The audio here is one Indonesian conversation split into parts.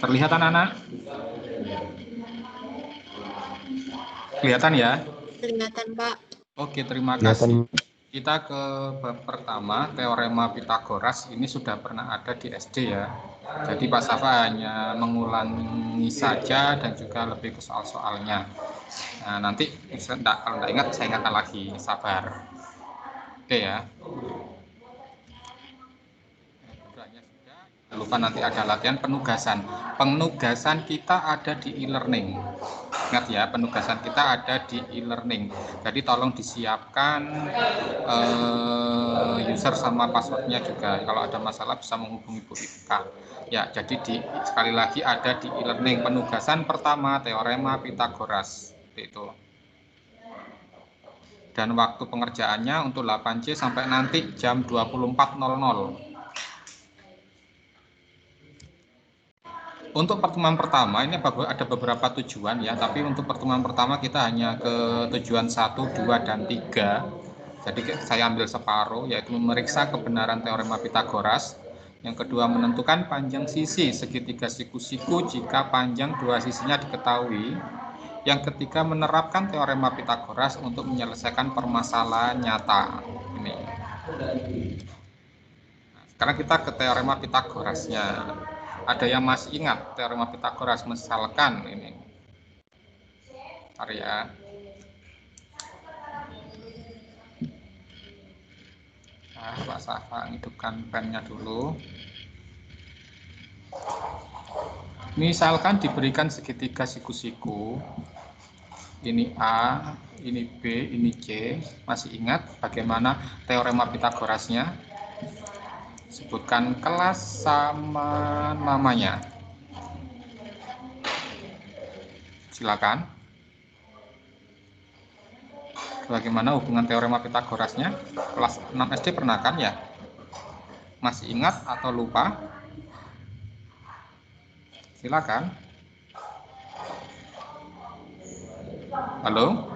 Terlihat anak-anak? Kelihatan ya? Kelihatan, Pak. Oke, terima kasih. Kita ke bab pertama, teorema Pitagoras. Ini sudah pernah ada di SD ya. Jadi Pak Safa hanya mengulangi saja dan juga lebih ke soal-soalnya. Nah, nanti kalau tidak ingat, saya ingatkan lagi. Sabar. Oke ya. Lupa nanti ada latihan penugasan. Penugasan kita ada di e-learning. Ingat ya, penugasan kita ada di e-learning. Jadi tolong disiapkan user sama passwordnya juga. Kalau ada masalah bisa menghubungi Bu Ika. Ya, jadi sekali lagi ada di e-learning penugasan pertama teorema Pitagoras. Itu. Dan waktu pengerjaannya untuk 8C sampai nanti jam 24.00. Untuk pertemuan pertama ini ada beberapa tujuan ya, tapi untuk pertemuan pertama kita hanya ke tujuan 1, 2, dan 3. Jadi saya ambil separuh, yaitu memeriksa kebenaran teorema Pitagoras. Yang kedua, menentukan panjang sisi segitiga siku-siku jika panjang dua sisinya diketahui. Yang ketiga, menerapkan teorema Pitagoras untuk menyelesaikan permasalahan nyata. Ini. Nah, sekarang kita ke teorema Pitagorasnya. Ada yang masih ingat teorema Pitagoras? Misalkan ini. Bentar ya. Nah, Pak Safa hidupkan pennya dulu. Misalkan diberikan segitiga siku-siku. Ini A, ini B, ini C. Masih ingat bagaimana teorema Pitagorasnya? Sebutkan kelas sama namanya. Silakan. Bagaimana hubungan teorema Pitagorasnya? Kelas 6 SD pernah kan ya? Masih ingat atau lupa? Silakan. Halo?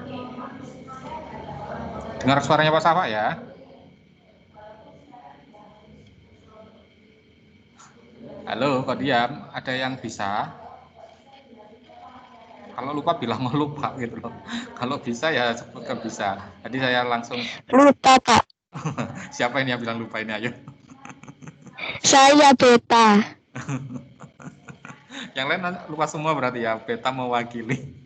Dengar suaranya Pak Safa ya? Halo, kok diam? Ada yang bisa? Kalau lupa bilang mau lupa gitu loh. Kalau bisa ya sebutkan bisa. Jadi saya langsung. Lupa, Pak. Siapa ini yang bilang lupa ini? Ayo. Saya Beta. Yang lain lupa semua berarti ya. Beta mewakili.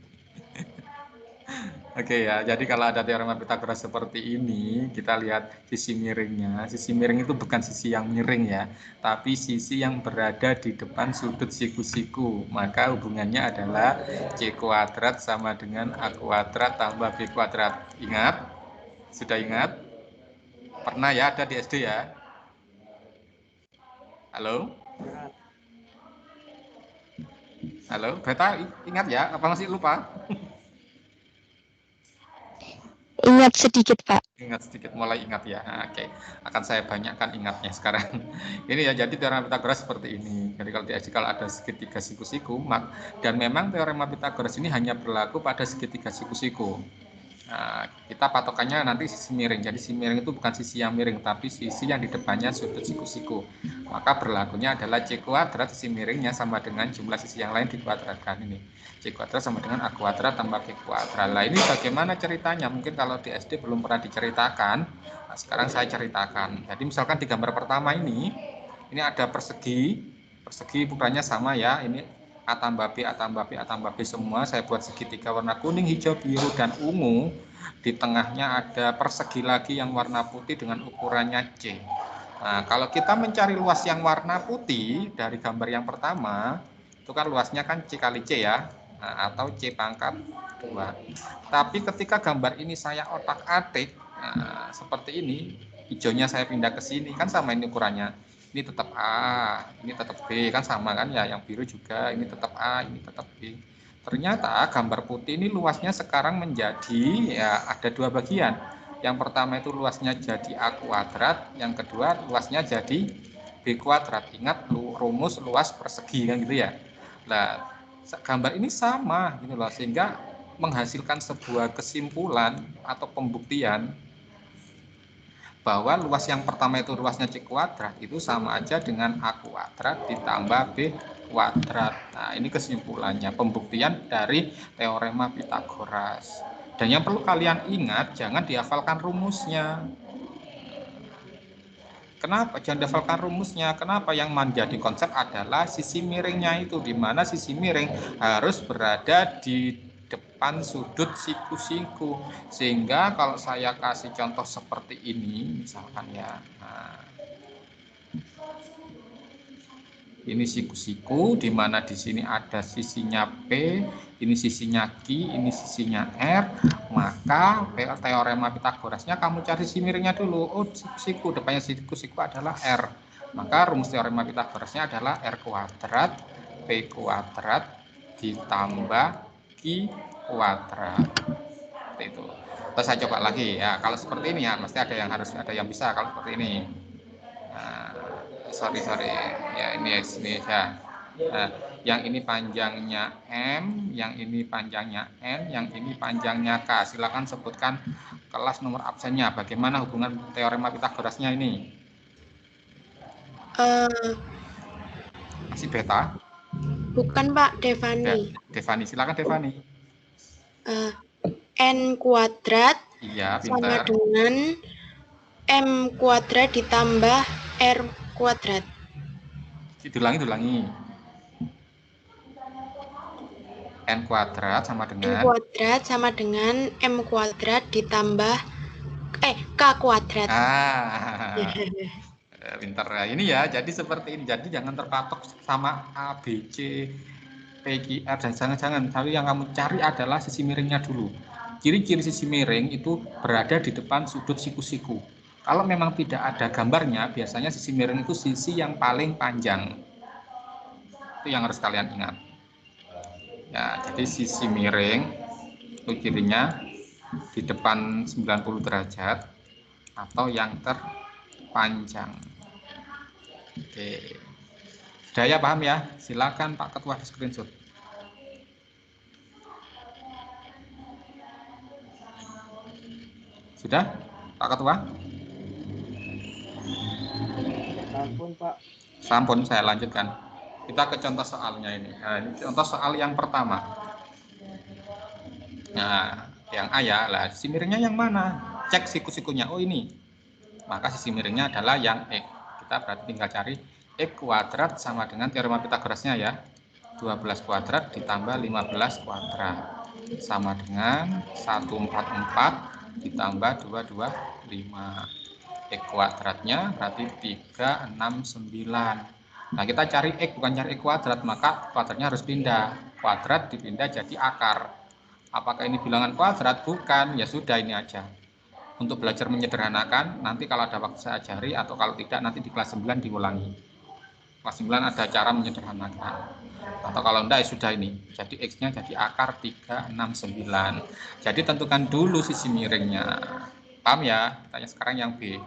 Oke ya, jadi kalau ada teorema Pitagoras seperti ini, kita lihat sisi miringnya. Sisi miring itu bukan sisi yang miring ya, tapi sisi yang berada di depan sudut siku-siku. Maka hubungannya adalah C kuadrat sama dengan A kuadrat tambah B kuadrat. Ingat? Sudah ingat? Pernah ya ada di SD ya? Halo? Halo, Beta ingat ya? Apa masih lupa? Ingat sedikit, Pak. Ingat sedikit, mulai ingat ya. Nah, oke, akan saya banyakkan ingatnya sekarang. Ini ya, jadi teorema Pitagoras seperti ini. Jadi kalau ada segitiga siku-siku, dan memang teorema Pitagoras ini hanya berlaku pada segitiga siku-siku. Nah, kita patokannya nanti sisi miring. Jadi sisi miring itu bukan sisi yang miring, tapi sisi yang di depannya sudut siku-siku. Maka berlakunya adalah C kuadrat sisi miringnya sama dengan jumlah sisi yang lain dikuadratkan ini. C kuadrat sama dengan A kuadrat tambah B kuadrat. Nah, ini bagaimana ceritanya? Mungkin kalau di SD belum pernah diceritakan. Nah, sekarang saya ceritakan. Jadi misalkan di gambar pertama ini ada persegi. Persegi ukurannya sama ya. Ini A tambah B, A tambah B, A tambah B semua. Saya buat segitiga warna kuning, hijau, biru, dan ungu. Di tengahnya ada persegi lagi yang warna putih dengan ukurannya C. Nah, kalau kita mencari luas yang warna putih dari gambar yang pertama, itu kan luasnya kan C kali C ya, nah, atau C pangkat 2. Tapi ketika gambar ini saya otak-atik, nah, seperti ini, hijaunya saya pindah ke sini, kan sama ini ukurannya. Ini tetap A, ini tetap B, kan sama kan ya, yang biru juga, ini tetap A, ini tetap B. Ternyata gambar putih ini luasnya sekarang menjadi, ya ada dua bagian. Yang pertama itu luasnya jadi A kuadrat, yang kedua luasnya jadi B kuadrat. Ingat rumus luas persegi kan gitu ya. Nah, gambar ini sama gitu loh, sehingga menghasilkan sebuah kesimpulan atau pembuktian bahwa luas yang pertama itu luasnya C kuadrat itu sama aja dengan A kuadrat ditambah B kuadrat. Nah, ini kesimpulannya, pembuktian dari teorema Pitagoras. Dan yang perlu kalian ingat, jangan dihafalkan rumusnya. Kenapa? Jangan dihafalkan rumusnya. Kenapa? Yang menjadi konsep adalah sisi miringnya itu, di mana sisi miring harus berada di depan sudut siku-siku. Sehingga kalau saya kasih contoh seperti ini, misalkan ya, nah, ini siku-siku, di mana di sini ada sisinya P, ini sisinya Q, ini sisinya R, maka teorema Pitagorasnya kamu cari sisi miringnya dulu. Oh, siku-siku, depannya siku-siku adalah R. Maka rumus teorema Pitagorasnya adalah R kuadrat P kuadrat ditambah Q kuadrat. Seperti itu. Terus saya coba lagi ya. Kalau seperti ini ya, mesti ada yang harus ada yang bisa kalau seperti ini. Nah, sorry ya, ini ya. Nah, yang ini panjangnya M, yang ini panjangnya N, yang ini panjangnya K. Silakan sebutkan kelas nomor absennya. Bagaimana hubungan teorema Pitagorasnya ini? Masih beta? Bukan Pak, Devani. Devani, silakan Devani. N kuadrat Iya, sama pintar. dengan M kuadrat ditambah R kuadrat. Diulangi. N kuadrat sama N dengan kuadrat sama dengan M kuadrat ditambah K kuadrat. Pintar ya. Ini ya, jadi seperti ini. Jadi jangan terpatok sama A, B, C, P, Q, R, dan jangan. Tapi yang kamu cari adalah sisi miringnya dulu. Ciri-ciri sisi miring itu berada di depan sudut siku-siku. Kalau memang tidak ada gambarnya, biasanya sisi miring itu sisi yang paling panjang. Itu yang harus kalian ingat. Ya, jadi sisi miring itu cirinya di depan 90 derajat atau yang terpanjang. Oke. Sudah ya, paham ya? Silakan Pak Ketua di screenshot. Sudah, Pak Ketua? Sampun, Pak. Sampun, saya lanjutkan. Kita ke contoh soalnya ini. Nah, ini contoh soal yang pertama. Nah, yang A ya, lah sisi miringnya yang mana? Cek siku-sikunya. Oh ini. Maka sisi miringnya adalah yang X. Kita berarti tinggal cari X kuadrat sama dengan teorema Pitagorasnya ya. 12 kuadrat ditambah 15 kuadrat sama dengan 144 ditambah 225. X kuadratnya berarti 369. Nah, kita cari X bukan cari X kuadrat, maka kuadratnya harus pindah. Kuadrat dipindah jadi akar. Apakah ini bilangan kuadrat? Bukan, ya sudah ini aja. Untuk belajar menyederhanakan, nanti kalau ada waktu saya ajari, atau kalau tidak nanti di kelas 9 diulangi. Kelas 9 ada cara menyederhanakan. Atau kalau enggak ya sudah ini. Jadi X-nya jadi akar 369. Jadi tentukan dulu sisi miringnya. Paham ya? Tanya sekarang yang B.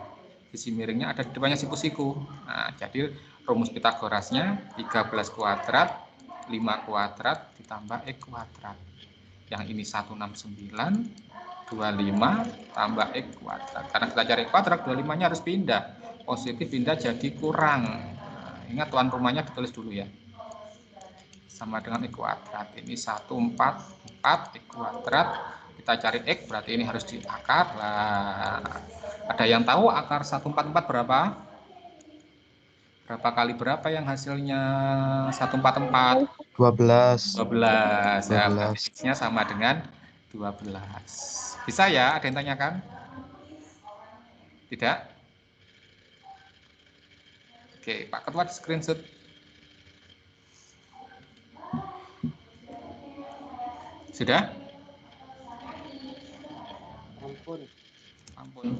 Sisi miringnya ada di depannya siku-siku. Nah, jadi rumus Pitagorasnya 13 kuadrat, 5 kuadrat ditambah X kuadrat. Yang ini 169, 25 tambah X kuadrat. Karena kita cari kuadrat, 25-nya harus pindah. Positif pindah jadi kurang. Nah, ingat tuan rumahnya ditulis dulu ya. Sama dengan X kuadrat. Ini 144 X kuadrat. Kita cari X, berarti ini harus diakar. Nah, ada yang tahu akar 144 berapa? Berapa kali berapa yang hasilnya 144? 12. 12. Ya, 12. X-nya sama dengan 12. Bisa ya? Ada yang tanyakan? Tidak? Oke, Pak Ketua di screenshot. Sudah? Ampun.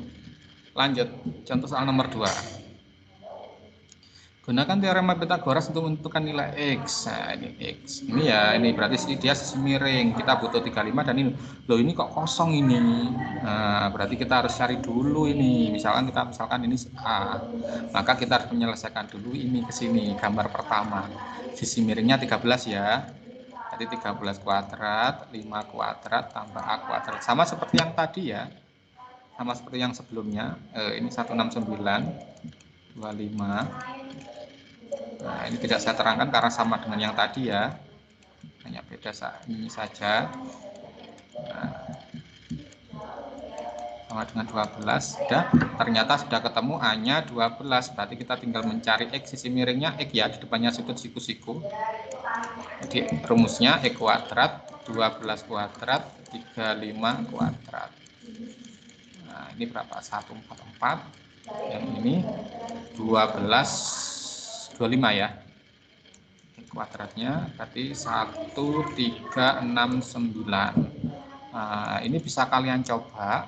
Lanjut, contoh soal nomor 2. Gunakan teorema Pitagoras untuk menentukan nilai X. Nah, ini X. Ini ya, ini berarti dia sisi miring. Kita butuh 35 dan ini. Loh, ini kok kosong ini. Nah, berarti kita harus cari dulu ini. Misalkan ini A. Maka kita harus menyelesaikan dulu ini ke sini. Gambar pertama. Sisi miringnya 13 ya. Jadi 13 kuadrat, 5 kuadrat tambah A kuadrat. Sama seperti yang tadi ya. Sama seperti yang sebelumnya. Ini 169, 25 Nah, ini tidak saya terangkan karena sama dengan yang tadi ya. Hanya beda ini saja. Nah, sama dengan 12. Ternyata sudah ketemu A-nya 12. Berarti kita tinggal mencari X sisi miringnya X ya, di depannya sudut siku-siku. Jadi rumusnya X kuadrat 12 kuadrat 35 kuadrat. Nah, ini berapa? 144. Yang ini 12 25 ya. Kuadratnya berarti 1369. Nah, ini bisa kalian coba.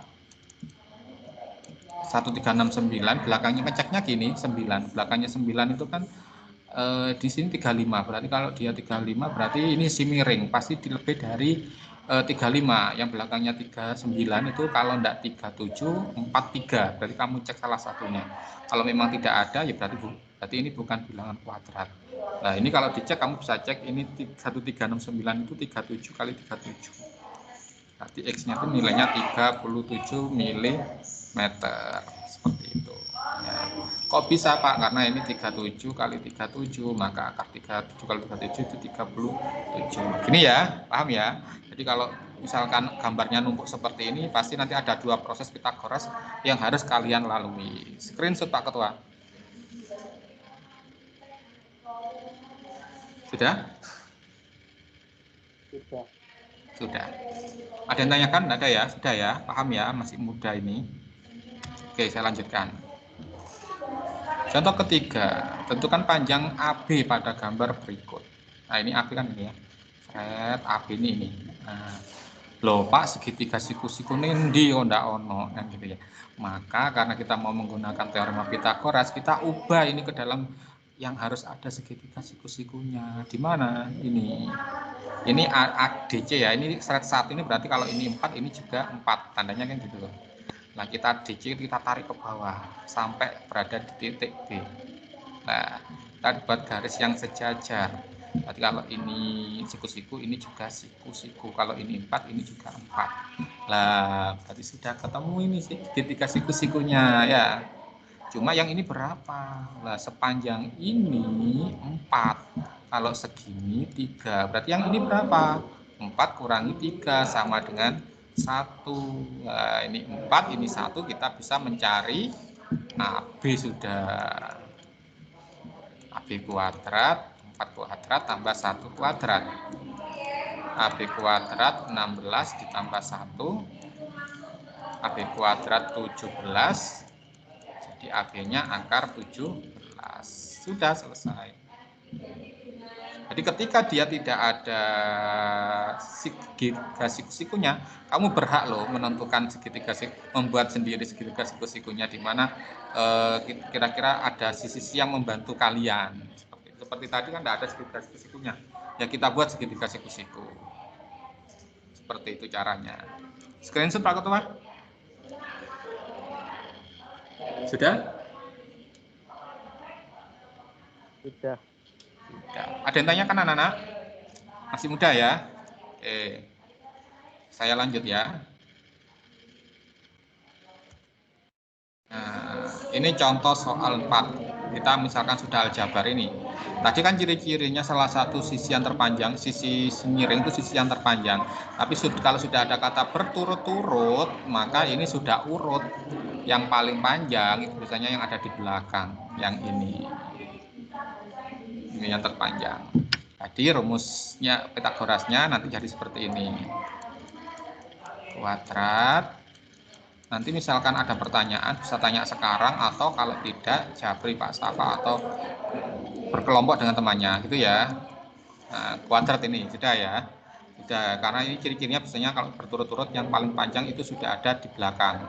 1369, belakangnya ngeceknya gini 9, belakangnya 9 itu kan di sini 35, berarti kalau dia 35 berarti ini si miring, pasti lebih dari 35, yang belakangnya 39 itu kalau enggak 37, 43, berarti kamu cek salah satunya. Kalau memang tidak ada ya berarti ini bukan bilangan kuadrat. Nah, ini kalau dicek kamu bisa cek ini 1369 itu 37 kali 37. Berarti X-nya itu nilainya 37 mm seperti itu ya. Kok bisa Pak? Karena ini 37 kali 37, maka akar 37 kali 37 itu 37. Gini ya, paham ya? Jadi kalau misalkan gambarnya numpuk seperti ini, pasti nanti ada dua proses Pitagoras yang harus kalian lalui. Screenshot Pak Ketua. Sudah? Sudah. Ada yang tanyakan? Ada ya? Sudah ya? Paham ya? Masih muda ini. Oke, saya lanjutkan. Contoh ketiga, tentukan panjang AB pada gambar berikut. Nah, ini AB kan ini ya. AB ini. Nah, loh Pak, segitiga siku-siku nendi ndak ono kan gitu ya. Maka karena kita mau menggunakan teorema Pitagoras, kita ubah ini ke dalam yang harus ada segitiga siku-sikunya. Di mana? Ini ADC ya. Ini seret 1 ini berarti kalau ini 4, ini juga 4. Tandanya kan gitu loh. Nah, kita DC kita tarik ke bawah sampai berada di titik B. Nah, kita buat garis yang sejajar. Berarti kalau ini siku-siku, ini juga siku-siku. Kalau ini 4, ini juga 4. Lah, berarti sudah ketemu ini segitiga siku-sikunya ya. Cuma yang ini berapa? Lah, sepanjang ini 4. Kalau segini 3. Berarti yang ini berapa? 4 kurangi 3 sama dengan 1. Nah, ini 4, ini 1, kita bisa mencari AB sudah. AB kuadrat, 4 kuadrat tambah 1 kuadrat. AB kuadrat 16 ditambah 1. AB kuadrat 17. Jadi AB-nya akar 17. Sudah selesai. Jadi ketika dia tidak ada segitiga siku-sikunya, kamu berhak loh menentukan membuat sendiri segitiga siku-sikunya di mana kira-kira ada sisi-sisi yang membantu kalian. Seperti tadi kan tidak ada segitiga siku-sikunya. Ya kita buat segitiga siku-siku. Seperti itu caranya. Screenshot Pak Ketua. Sudah? Sudah. Ada yang tanya kan anak-anak? Masih muda ya? Oke. Saya lanjut ya. Nah, ini contoh soal 4. Kita misalkan sudah aljabar ini. Tadi kan ciri-cirinya salah satu sisi yang terpanjang, sisi miring itu sisi yang terpanjang. Tapi kalau sudah ada kata berturut-turut, maka ini sudah urut. Yang paling panjang itu biasanya yang ada di belakang, yang ini. Ini yang terpanjang. Jadi rumusnya Pitagorasnya nanti jadi seperti ini. Kuadrat. Nanti misalkan ada pertanyaan bisa tanya sekarang, atau kalau tidak japri Pak Safa atau berkelompok dengan temannya gitu ya. Nah, kuadrat ini sudah ya. Sudah, karena ini ciri-cirinya biasanya kalau berturut-turut yang paling panjang itu sudah ada di belakang.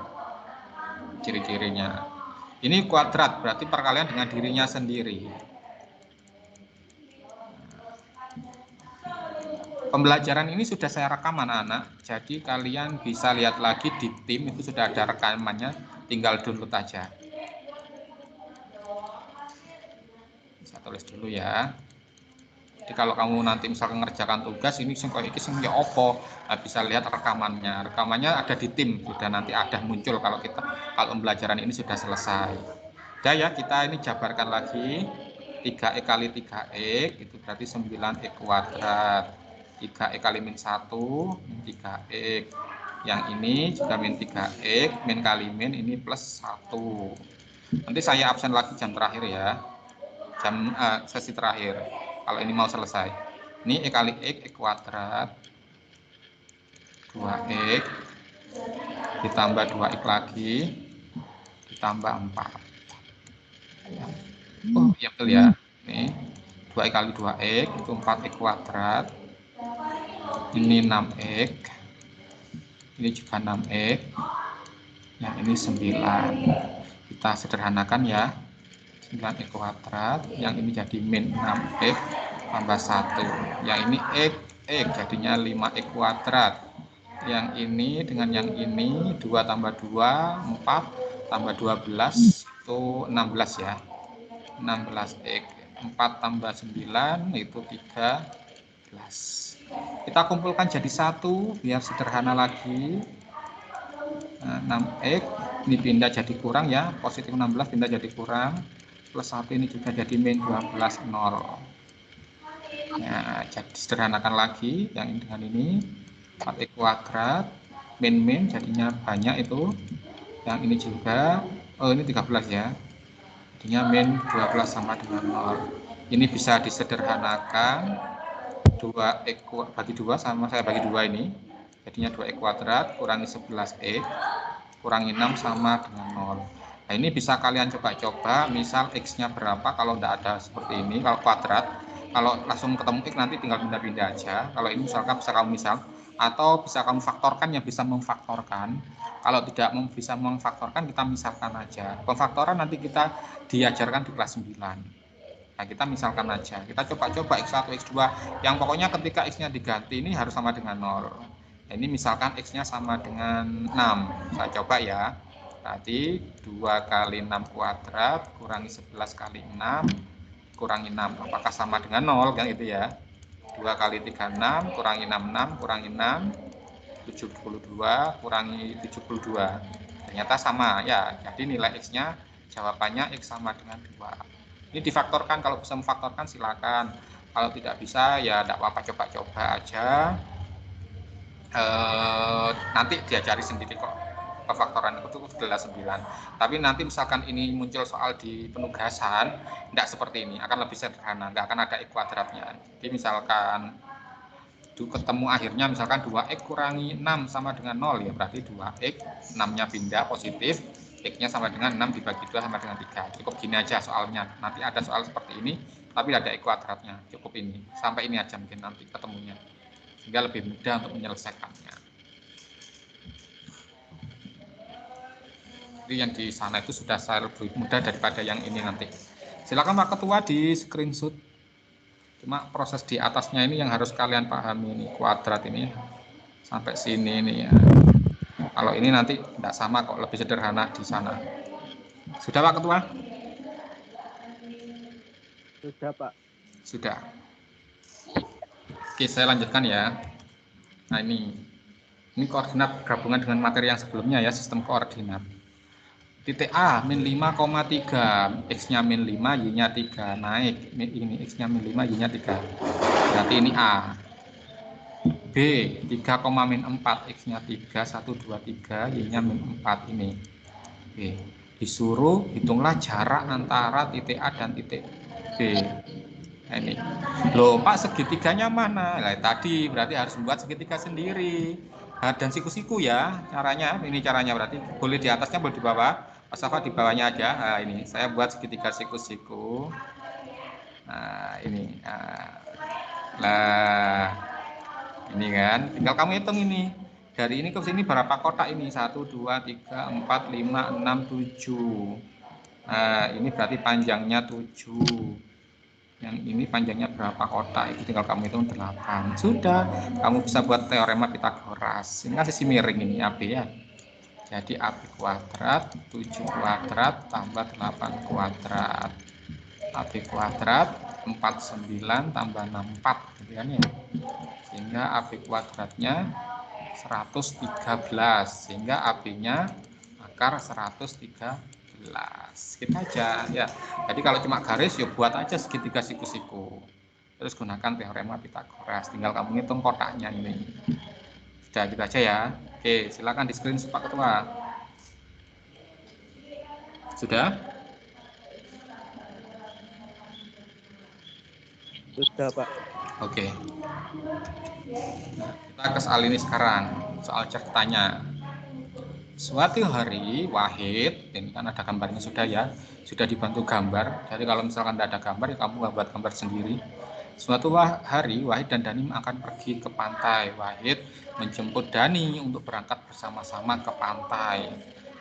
Ciri-cirinya. Ini kuadrat berarti perkalian dengan dirinya sendiri. Pembelajaran ini sudah saya rekam anak-anak, jadi kalian bisa lihat lagi di tim, itu sudah ada rekamannya, tinggal download aja. Saya tulis dulu ya. Jadi kalau kamu nanti misalkan mengerjakan tugas ini ya opo, bisa lihat rekamannya. Rekamannya ada di tim, sudah nanti ada muncul kalau pembelajaran ini sudah selesai. Udah ya, kita ini jabarkan lagi. 3x kali 3x itu berarti 9x kuadrat. 3x kali min 1 min 3x. Yang ini juga min 3x, min kali min ini plus 1. Nanti saya absen lagi jam terakhir ya. Jam sesi terakhir. Kalau ini mau selesai. Ini x kali x kuadrat. 2x ditambah 2x lagi ditambah 4. Oh, iya betul ya. Ini 2x kali 2x itu 4x kuadrat. Ini 6x. Ini juga 6x. Yang ini 9. Kita sederhanakan ya. 9x kuadrat. Yang ini jadi min 6x tambah 1. Yang ini x jadinya 5x kuadrat. Yang ini dengan yang ini 2 tambah 2 4 tambah 12 itu 16 ya. 16x 4 tambah 9 itu 13. Kita kumpulkan jadi 1 biar sederhana lagi. 6x ini pindah jadi kurang ya, positif 16 pindah jadi kurang, plus 1 ini juga jadi min 12 0. Nah, jadi sederhanakan lagi yang ini dengan ini 4x kuadrat min jadinya banyak itu. Yang ini juga ini 13 ya. Jadinya min 12 sama dengan 0. Ini bisa disederhanakan 2x bagi 2 sama saya bagi 2 ini. Jadinya 2x kuadrat kurangi 11x kurangi 6 sama dengan 0. Nah, ini bisa kalian coba-coba, misal x-nya berapa kalau tidak ada seperti ini, kalau kuadrat. Kalau langsung ketemu x nanti tinggal pindah-pindah aja. Kalau ini misalkan bisa kamu misal, atau bisa kamu faktorkan yang bisa memfaktorkan. Kalau tidak bisa memfaktorkan, kita misalkan aja. Pemfaktoran nanti kita diajarkan di kelas 9. Nah, kita misalkan aja. Kita coba-coba x1, x2. Yang pokoknya ketika x-nya diganti ini harus sama dengan 0. Nah, ini misalkan x-nya sama dengan 6. Saya coba ya. Berarti 2 kali 6 kuadrat kurangi 11 kali 6 kurangi 6. Apakah sama dengan 0? Kan itu ya. 2 kali 3, 6, kurangi 6, 6, kurangi 6, 72, kurangi 72. Ternyata sama ya, jadi nilai X-nya jawabannya X sama dengan 2. Ini difaktorkan, kalau bisa memfaktorkan silakan. Kalau tidak bisa ya tidak apa-apa, coba-coba aja. Nanti diajari sendiri kok. Pemfaktoran itu adalah 9. Tapi nanti misalkan ini muncul soal di penugasan, tidak seperti ini, akan lebih sederhana, nggak akan ada X kuadratnya. Jadi misalkan ketemu akhirnya misalkan 2x kurangi 6 sama dengan 0 ya, berarti 2x, 6-nya pindah positif, x-nya sama dengan 6 dibagi 2 sama dengan 3. Cukup gini aja soalnya. Nanti ada soal seperti ini, tapi ada X kuadratnya. Cukup ini. Sampai ini aja mungkin nanti ketemunya. Sehingga lebih mudah untuk menyelesaikannya. Jadi yang di sana itu sudah saya lebih mudah daripada yang ini nanti. Silakan Pak Ketua di screenshot. Cuma proses di atasnya ini yang harus kalian pahami, ini kuadrat ini sampai sini ini ya. Kalau ini nanti tidak sama kok, lebih sederhana di sana. Sudah Pak Ketua? Sudah Pak. Sudah. Oke, saya lanjutkan ya. Nah ini koordinat gabungan dengan materi yang sebelumnya ya, sistem koordinat. Titik A min 5,3, X-nya min 5, Y-nya 3, naik. Ini X-nya min 5, Y-nya 3. Berarti ini A. B 3, min 4, X-nya 3, 1, 2, 3, Y-nya min 4 ini. B. Disuruh hitunglah jarak antara titik A dan titik B. Nah, ini. Loh Pak, segitiganya mana? Nah, tadi berarti harus membuat segitiga sendiri. Dan siku-siku ya caranya. Ini caranya berarti boleh di atasnya, boleh di bawah. Mas Safa di bawahnya aja. Nah, ini saya buat segitiga siku-siku. Nah, ini. Nah, ini kan. Tinggal kamu hitung ini. Dari ini ke sini berapa kotak ini? 1, 2, 3, 4, 5, 6, 7. Nah, ini berarti panjangnya 7. Yang ini panjangnya berapa kotak? Itu tinggal kamu hitung 8. Sudah, kamu bisa buat teorema Pitagoras. Ini kan sisi miring ini AB ya. Jadi AB kuadrat 7 kuadrat tambah 8 kuadrat. AB kuadrat 49 tambah 64 gitu kan ya. Sehingga AB kuadratnya 113. Sehingga AB-nya akar 113. Kita aja ya. Jadi kalau cuma garis ya buat aja segitiga siku-siku. Terus gunakan teorema Pitagoras. Tinggal kamu hitung kotaknya ini. Sudah gitu aja ya. Oke, silakan di screen Pak Ketua. Sudah? Sudah, Pak. Oke. Nah, kita ke soal ini sekarang. Soal ceritanya. Suatu hari Wahid, ini kan ada gambarnya sudah ya, sudah dibantu gambar. Jadi kalau misalkan tidak ada gambar, ya kamu buat gambar sendiri. Suatu hari Wahid dan Dani akan pergi ke pantai. Wahid menjemput Dani untuk berangkat bersama-sama ke pantai.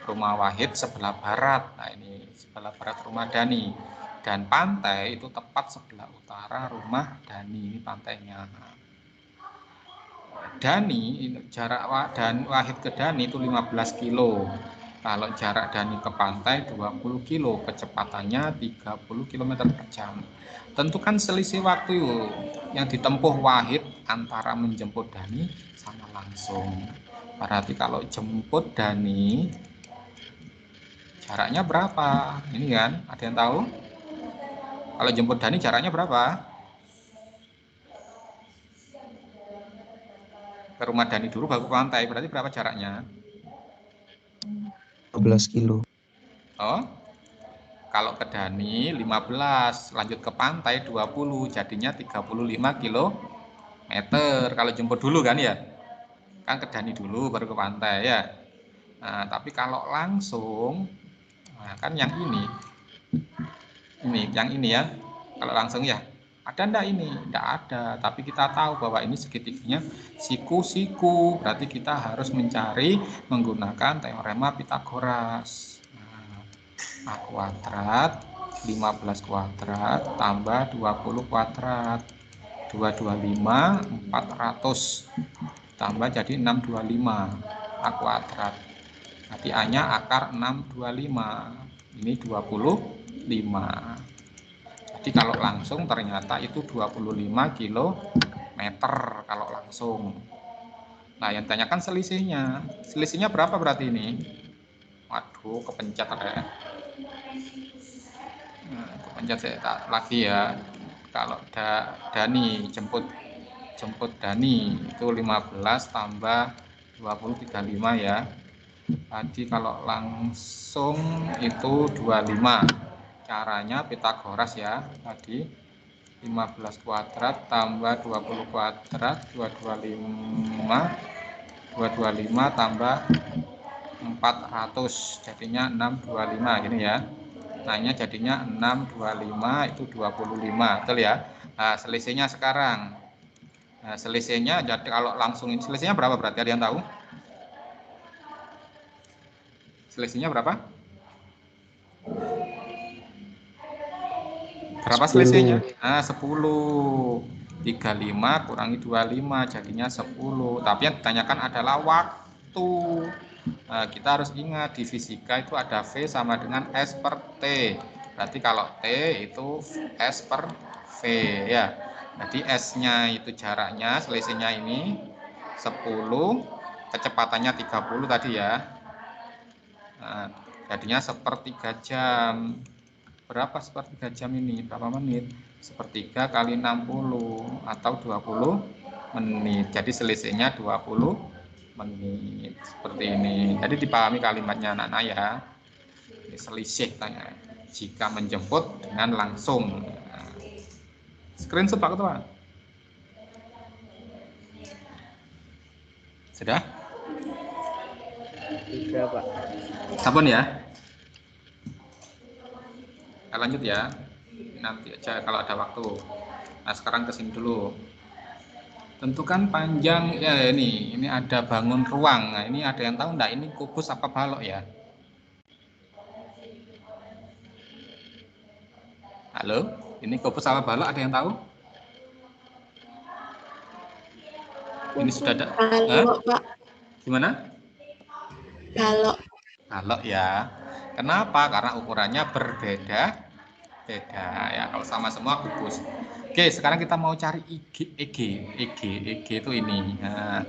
Rumah Wahid sebelah barat. Nah ini sebelah barat rumah Dani. Dan pantai itu tepat sebelah utara rumah Dani. Ini pantainya. Dani, jarak dan Wahid ke Dani itu 15 kilo. Kalau jarak Dani ke pantai 20 kilo, kecepatannya 30 km per jam. Tentukan selisih waktu yang ditempuh Wahid antara menjemput Dani sama langsung. Berarti kalau jemput Dani, jaraknya berapa? Ini kan, ada yang tahu? Kalau jemput Dani jaraknya berapa? Ke rumah Dani dulu baru ke pantai, berarti berapa jaraknya? 12 kilo. Oh, kalau ke Dani 15, lanjut ke pantai 20, jadinya 35 km. Kalau jemput dulu kan ya, kan ke Dani dulu baru ke pantai ya. Nah, tapi kalau langsung, nah kan yang ini ya. Kalau langsung ya, ada ndak ini? Ndak ada, tapi kita tahu bahwa ini segitiganya siku-siku, berarti kita harus mencari menggunakan teorema Pitagoras. A kuadrat 15 kuadrat tambah 20 kuadrat 225 400 tambah jadi 625 A kuadrat. Nanti A nya akar 625, ini 25. Jadi kalau langsung ternyata itu 25 km kalau langsung. Nah yang tanyakan selisihnya berapa berarti ini? Waduh, kepencet ada ya. Nah, kepencet saya lagi ya. Kalau Dani jemput Dani itu 15 tambah 20 35 ya. Tadi kalau langsung itu 25. Caranya Pitagoras ya. Tadi 15 kuadrat tambah 20 kuadrat 225 tambah 400 jadinya 625 gini ya. Nanya jadinya 625 itu 25, betul ya. Nah, selisihnya sekarang. Nah, selisihnya jadi kalau langsung ini selisihnya berapa berarti ada yang tahu? Selisihnya berapa? Berapa 10. selisihnya? Nah, 10. 35 kurangi 25 jadinya 10. Tapi yang ditanyakan adalah waktu. Nah, kita harus ingat di fisika itu ada V sama dengan S per T. Berarti kalau T itu S per V ya. Jadi S-nya itu jaraknya, selisihnya ini 10, kecepatannya 30 tadi ya. Nah, jadinya sepertiga jam. Berapa sepertiga jam ini? Berapa menit? Sepertiga kali 60 atau 20 menit. Jadi selisihnya 20 menit seperti ini. Jadi dipahami kalimatnya anak-anak ya. Ini selisih tanya jika menjemput dengan langsung. Screenshot Pak Ketua. Sudah? Sudah, Pak. Sampun ya. Kita lanjut ya. Nanti aja kalau ada waktu. Nah, sekarang kesini dulu. Tentukan panjang ya ini ada bangun ruang. Nah, ini ada yang tahu enggak ini kubus apa balok ya? Halo, ini kubus apa balok ada yang tahu? Ini sudah ada. Balok, Pak. Gimana? Balok. Balok ya. Kenapa? Karena ukurannya berbeda. Beda ya. Kalau sama semua kubus. Oke, sekarang kita mau cari EG itu ini. Nah,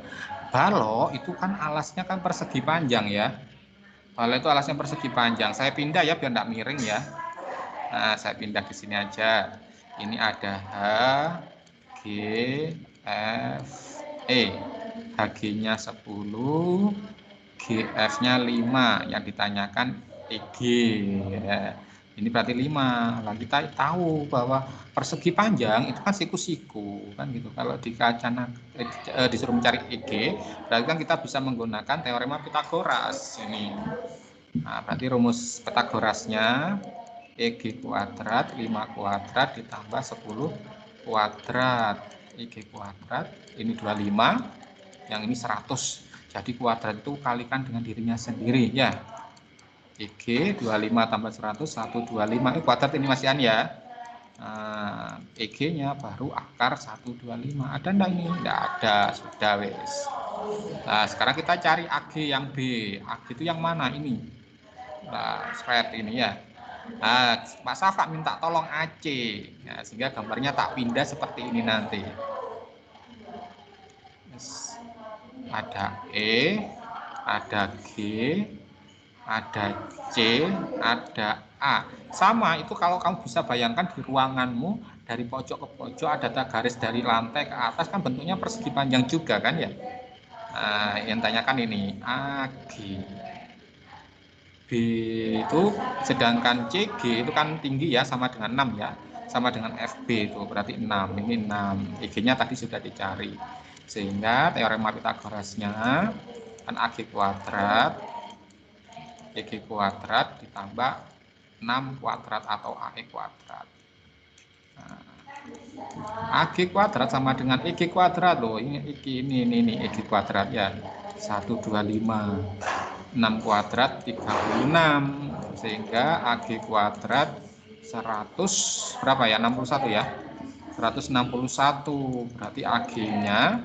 balok itu kan alasnya kan persegi panjang ya. Kalau itu alasnya persegi panjang. Saya pindah ya biar enggak miring ya. Nah, saya pindah ke sini aja. Ini ada H, G, F, E. HG-nya 10, GF-nya 5. Yang ditanyakan EG. Ya. Ini berarti 5. Nah, kita tahu bahwa persegi panjang itu kan siku-siku kan gitu. Kalau disuruh mencari EG, berarti kan kita bisa menggunakan teorema Pitagoras ini. Nah, berarti rumus Pitagorasnya EG kuadrat 5 kuadrat ditambah 10 kuadrat. EG kuadrat ini 25, yang ini 100. Jadi kuadrat itu kalikan dengan dirinya sendiri ya. EG 25 tambah 100, 125. Kuadrat ini Mas Ian ya. Nah, EG-nya baru akar 125. Ada enggak ini? Enggak ada, sudah wes. Nah, sekarang kita cari AG yang B. AG itu yang mana ini? Nah, square ini ya. Nah, Pak Safa minta tolong AC. Nah, sehingga gambarnya tak pindah seperti ini nanti. Ada E, ada G, ada C, ada A. Sama itu kalau kamu bisa bayangkan di ruanganmu dari pojok ke pojok ada garis dari lantai ke atas kan bentuknya persegi panjang juga kan ya. Nah, yang tanyakan ini AG. B itu sedangkan CG itu kan tinggi ya sama dengan 6 ya. Sama dengan FB itu berarti 6. Ini 6. EG-nya tadi sudah dicari. Sehingga teorema Pitagorasnya kan AG kuadrat EG kuadrat ditambah 6 kuadrat atau AE kuadrat. Nah, AG kuadrat sama dengan EG kuadrat loh. Ini EG kuadrat ya. 125. 6 kuadrat 36, sehingga AG kuadrat 100 berapa ya? 61 ya. 161 berarti AG-nya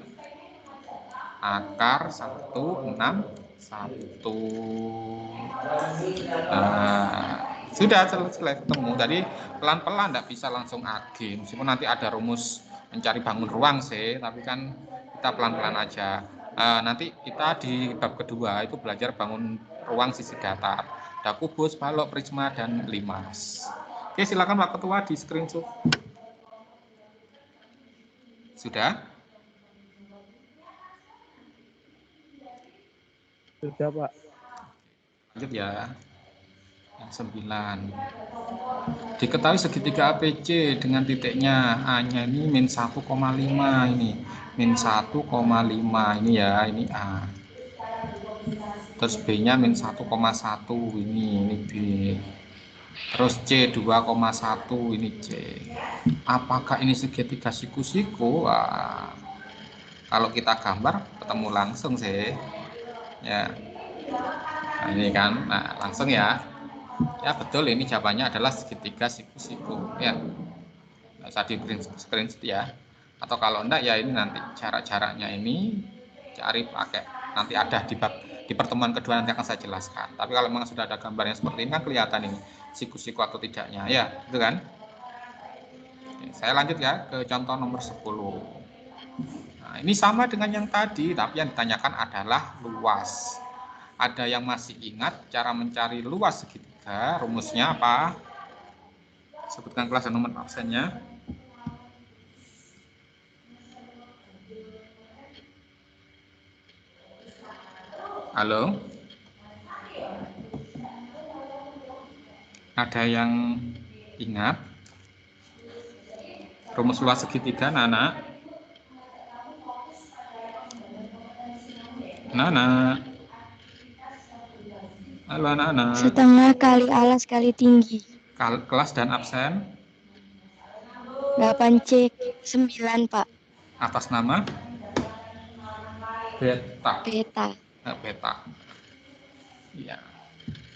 akar 161. Sudah selesai ketemu. Tadi pelan-pelan enggak bisa langsung AG, meskipun nanti ada rumus mencari bangun ruang sih, tapi kan kita pelan-pelan aja. Nanti kita di bab kedua itu belajar bangun ruang sisi datar. Ada kubus, balok, prisma, dan limas. Oke, silakan Pak Ketua di screenshot. Sudah? Sudah, Pak. Lanjut ya. Yang 9. Diketahui segitiga APC dengan titiknya A-nya ini min 1,5 ini. Min 1,5 ini ya, ini A. Terus B-nya min 1,1 ini B. Terus C 2,1 ini C. Apakah ini segitiga siku-siku? Wah, kalau kita gambar ketemu langsung sih. Ya. Nah, ini kan, nah langsung ya. Ya betul, ini jawabannya adalah segitiga siku-siku. Ya. Bisa di screenshot ya. Atau kalau enggak ya ini nanti cara-caranya ini cari pakai, nanti ada di pertemuan kedua nanti akan saya jelaskan. Tapi kalau memang sudah ada gambarnya seperti ini kan kelihatan ini siku-siku atau tidaknya ya, itu kan. Oke, saya lanjut ya ke contoh nomor 10. Nah, ini sama dengan yang tadi, tapi yang ditanyakan adalah luas. Ada yang masih ingat cara mencari luas segitiga? Rumusnya apa? Sebutkan kelas dan nomor absennya. Halo? Ada yang ingat? Rumus luas segitiga, Nana? Nana? Halo anak-anak. Setengah kali alas kali tinggi. Kelas dan absen? 8C 9, Pak. Atas nama? Beta. Beta. Iya.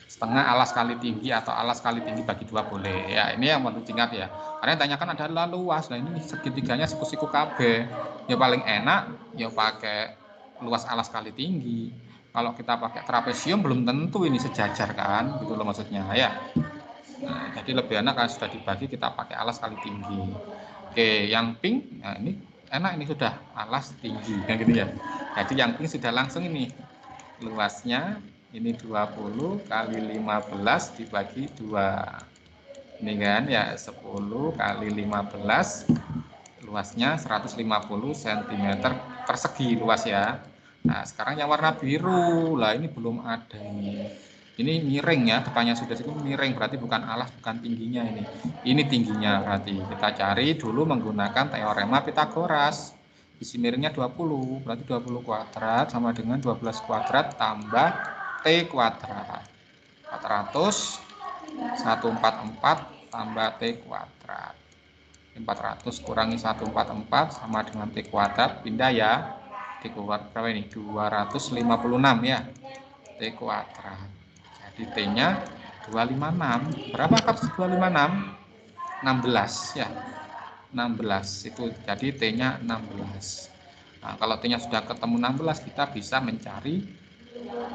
Setengah alas kali tinggi atau alas kali tinggi bagi 2 boleh. Ya, ini yang perlu diingat ya. Karena yang tanyakan adalah luas. Nah, ini segitiganya siku-siku KB. Ya paling enak ya pakai luas alas kali tinggi. Kalau kita pakai trapesium belum tentu ini sejajar kan, gitu loh maksudnya ya. Nah, jadi lebih enak kalau sudah dibagi kita pakai alas kali tinggi. Oke, yang pink, nah ini enak, ini sudah alas tinggi, kan gitu ya. Jadi yang pink sudah langsung ini luasnya Ini 20 kali 15 dibagi 2. Ini kan ya 10 kali 15, luasnya 150 cm persegi luas ya. Nah, sekarang yang warna biru. Lah ini belum ada ini. Ini miring ya, depannya sudah itu miring, berarti bukan alas, bukan tingginya ini. Ini tingginya berarti. Kita cari dulu menggunakan teorema Pitagoras. Isi miringnya 20, berarti 20 kuadrat sama dengan 12 kuadrat tambah T kuadrat. 400, 144 tambah T kuadrat. 400 kurangi 144 sama dengan T kuadrat, pindah ya. T kuadrat berapa ini? 256 ya. T kuadrat. Jadi T-nya 256. Berapa akar 256? 16 ya. 16 itu jadi T-nya 16. Nah, kalau T-nya sudah ketemu 16, kita bisa mencari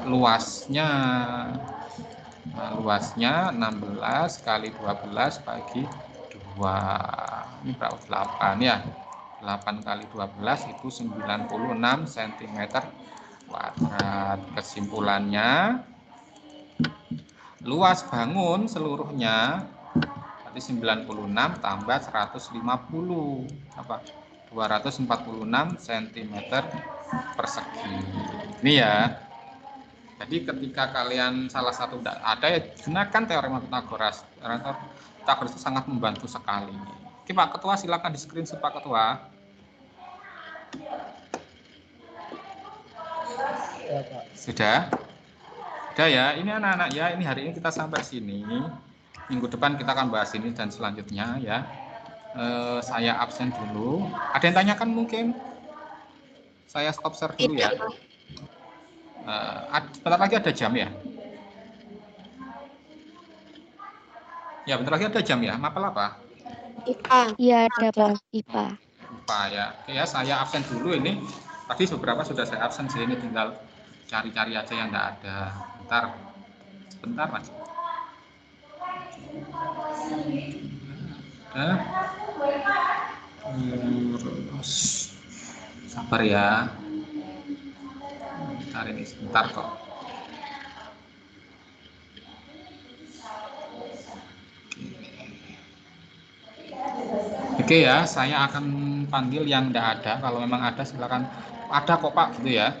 luasnya. Nah, luasnya 16 kali 12 bagi 2. Ini berapa? 8 ya. 8 kali 12 itu 96 cm kuadrat. Kesimpulannya, luas bangun seluruhnya berarti 96 tambah 150 apa? 246 cm persegi. Ini ya. Jadi ketika kalian salah satu tidak ada, ya gunakan teorema Pitagoras. Teorema Pitagoras itu sangat membantu sekali. Oke Pak Ketua, silakan di screenshot Pak Ketua. Ya, Pak. Sudah? Sudah ya. Ini anak-anak ya. Ini hari ini kita sampai sini. Minggu depan kita akan bahas ini dan selanjutnya ya. Saya absen dulu. Ada yang tanyakan mungkin? Saya stop share dulu ya. Bentar lagi ada jam ya? Ya, bentar lagi ada jam ya. Mapel apa? IPA. Iya ada Pak, IPA. Lupa ya. Oke ya, saya absen dulu ini. Tadi beberapa sudah saya absen sih, ini tinggal cari-cari aja yang enggak ada. Sebentar Mas. Sabar ya. Bentar ini sebentar kok. Oke ya, saya akan panggil yang enggak ada. Kalau memang ada silakan. Ada kok Pak gitu ya.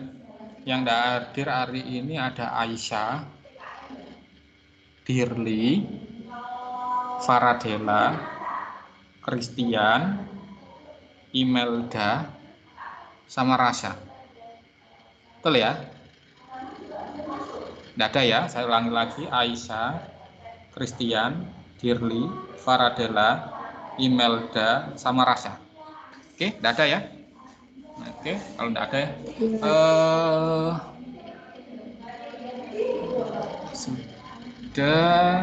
Yang enggak hadir hari ini ada Aisyah, Dirli, Faradela, Christian, Imelda, sama Rasya. Betul ya? Enggak ada ya, saya ulangi lagi. Aisyah, Christian, Dirli, Faradela, Imelda, sama Rasya. Oke, enggak ada ya? Oke, kalau enggak ada ya. Sudah.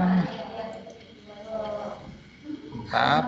Bentar.